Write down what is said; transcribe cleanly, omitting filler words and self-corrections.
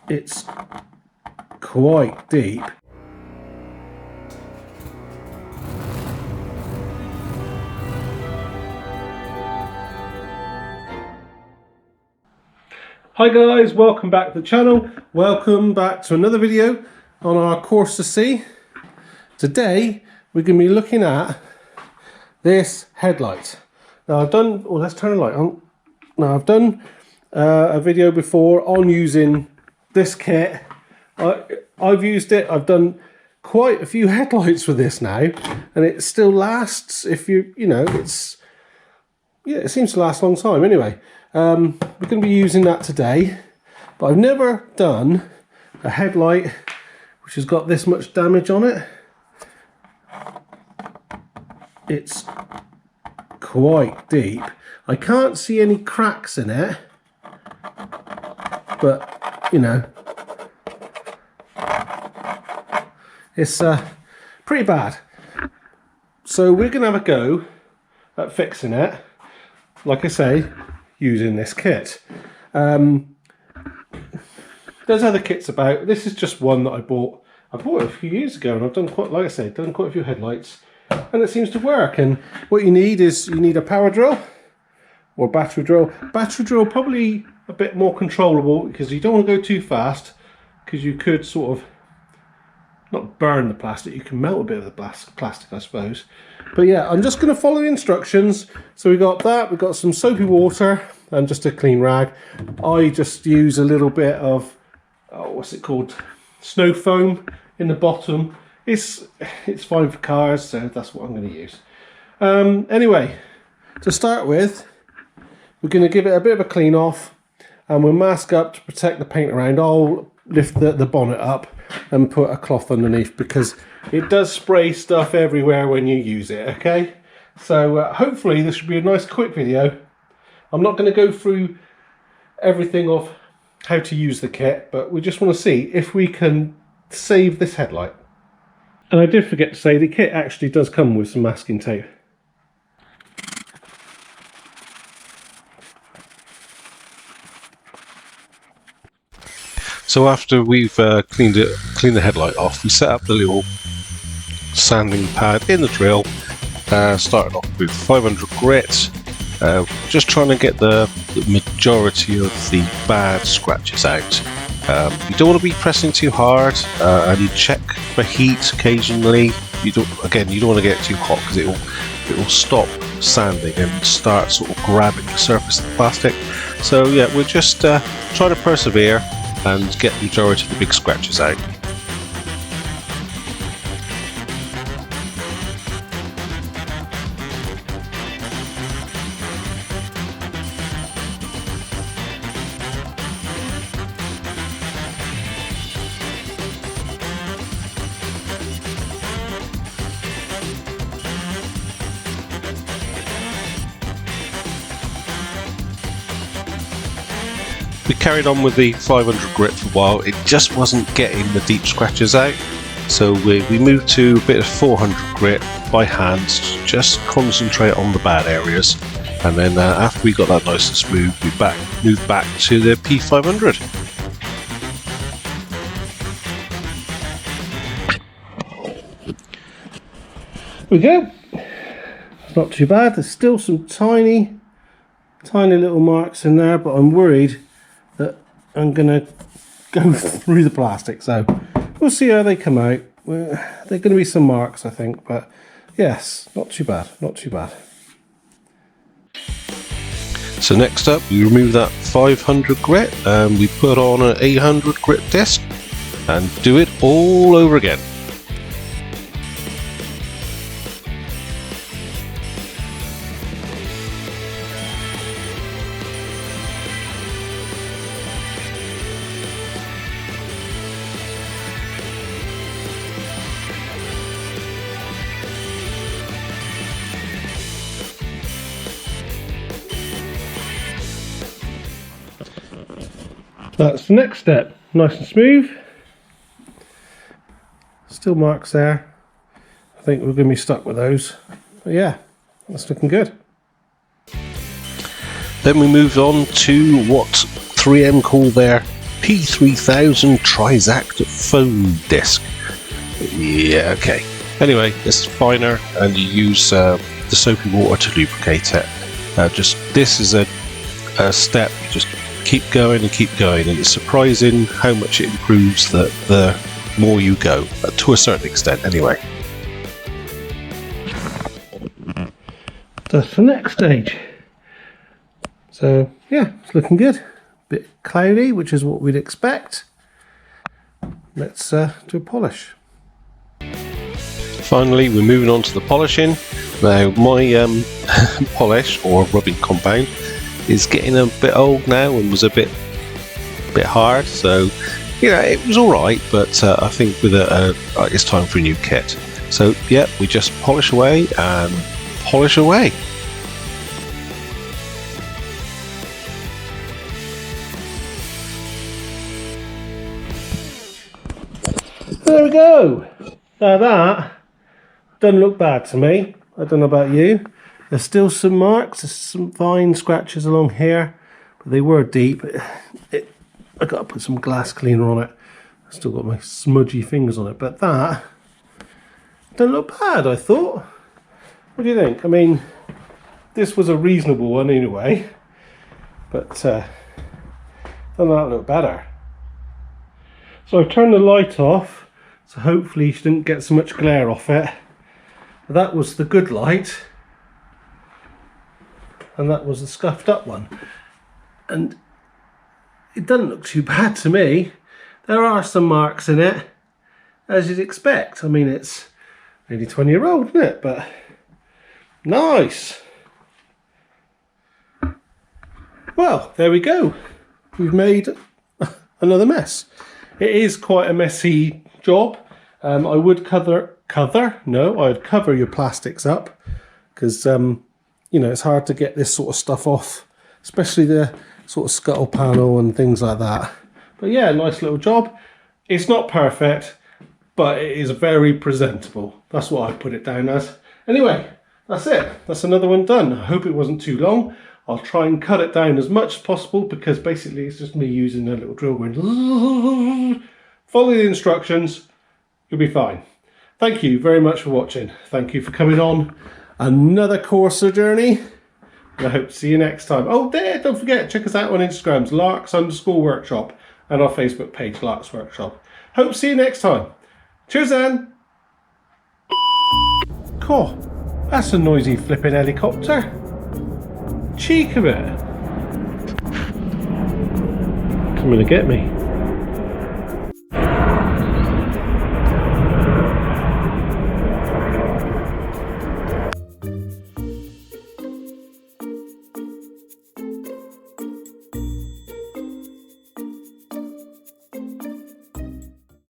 it's quite deep. Hi guys, welcome back to the channel. Welcome back to another video on our Corsa C. Today we're going to be looking at this headlight. Now I've done, well, let's turn the light on. Now I've done a video before on using this kit. I've used it, I've done quite a few headlights with this now, and it still lasts. If you know, it seems to last a long time. Anyway, we're going to be using that today, but I've never done a headlight which has got this much damage on it. It's quite deep. I can't see any cracks in it, but you know, it's pretty bad. So we're going to have a go at fixing it, like I say, using this kit. There's other kits about. This is just one that I bought it a few years ago, and I've done quite, like I say, done quite a few headlights, and it seems to work. And what you need is a power drill or battery drill. Battery drill probably a bit more controllable, because you don't want to go too fast, because you could sort of not burn the plastic. You can melt a bit of the plastic, I suppose. But yeah, I'm just going to follow the instructions. So we got that, we've got some soapy water and just a clean rag. I just use a little bit of, what's it called? Snow foam in the bottom. It's fine for cars, so that's what I'm going to use. Anyway, to start with, we're going to give it a bit of a clean off, and we'll mask up to protect the paint around. I'll lift the bonnet up and put a cloth underneath, because it does spray stuff everywhere when you use it, okay? So hopefully this should be a nice quick video. I'm not going to go through everything of how to use the kit, but we just want to see if we can save this headlight. And I did forget to say, the kit actually does come with some masking tape. So after we've cleaned the headlight off, we set up the little sanding pad in the drill. Started off with 500 grit, just trying to get the majority of the bad scratches out. You don't want to be pressing too hard, and check for heat occasionally. You don't want to get too hot, because it will stop sanding and start sort of grabbing the surface of the plastic. So yeah, we'll just try to persevere and get the majority of the big scratches out. We carried on with the 500 grit for a while. It just wasn't getting the deep scratches out, so we moved to a bit of 400 grit by hand to just concentrate on the bad areas. And then after we got that nice and smooth, we moved back to the P500. There we go. It's not too bad. There's still some tiny little marks in there, but I'm worried that I'm gonna go through the plastic, so we'll see how they come out. There are going to be some marks, I think, but yes, not too bad, not too bad. So next up, we remove that 500 grit and we put on an 800 grit disc and do it all over again. That's the next step. Nice and smooth. Still marks there. I think we're going to be stuck with those. But yeah, that's looking good. Then we moved on to what 3M call their P3000 Trizact foam disc. Yeah, okay. Anyway, it's finer, and you use the soapy water to lubricate it. This is a step. You just keep going and keep going, and it's surprising how much it improves the more you go, to a certain extent anyway. That's the next stage. So yeah, it's looking good. Bit cloudy, which is what we'd expect. Let's do a polish. Finally, we're moving on to the polishing. Now, my polish or rubbing compound is getting a bit old now and was a bit hard. So, you know, it was all right, but I think with it's time for a new kit. So, yeah, we just polish away and polish away. There we go. Now that doesn't look bad to me. I don't know about you. There's still some marks, there's some fine scratches along here, but they were deep. I got to put some glass cleaner on it. I've still got my smudgy fingers on it, but that doesn't look bad, I thought. What do you think? I mean, this was a reasonable one anyway, but doesn't that look better? So I've turned the light off, so hopefully you shouldn't get so much glare off it. But that was the good light, and that was the scuffed up one. And it doesn't look too bad to me. There are some marks in it, as you'd expect. I mean, it's nearly 20-year-old, isn't it? But nice. Well, there we go. We've made another mess. It is quite a messy job. I would I'd cover your plastics up, because you know, it's hard to get this sort of stuff off, especially the sort of scuttle panel and things like that. But yeah, nice little job. It's not perfect, but it is very presentable. That's what I put it down as. Anyway, that's it. That's another one done. I hope it wasn't too long. I'll try and cut it down as much as possible, because basically it's just me using a little drill going. Follow the instructions, you'll be fine. Thank you very much for watching. Thank you for coming on another Corsa journey. And I hope to see you next time. Oh, don't forget, check us out on Instagrams, Larks_workshop, and our Facebook page, Larks Workshop. Hope to see you next time. Cheers, then. Cool. That's a noisy flipping helicopter. Cheek of it. Coming to get me.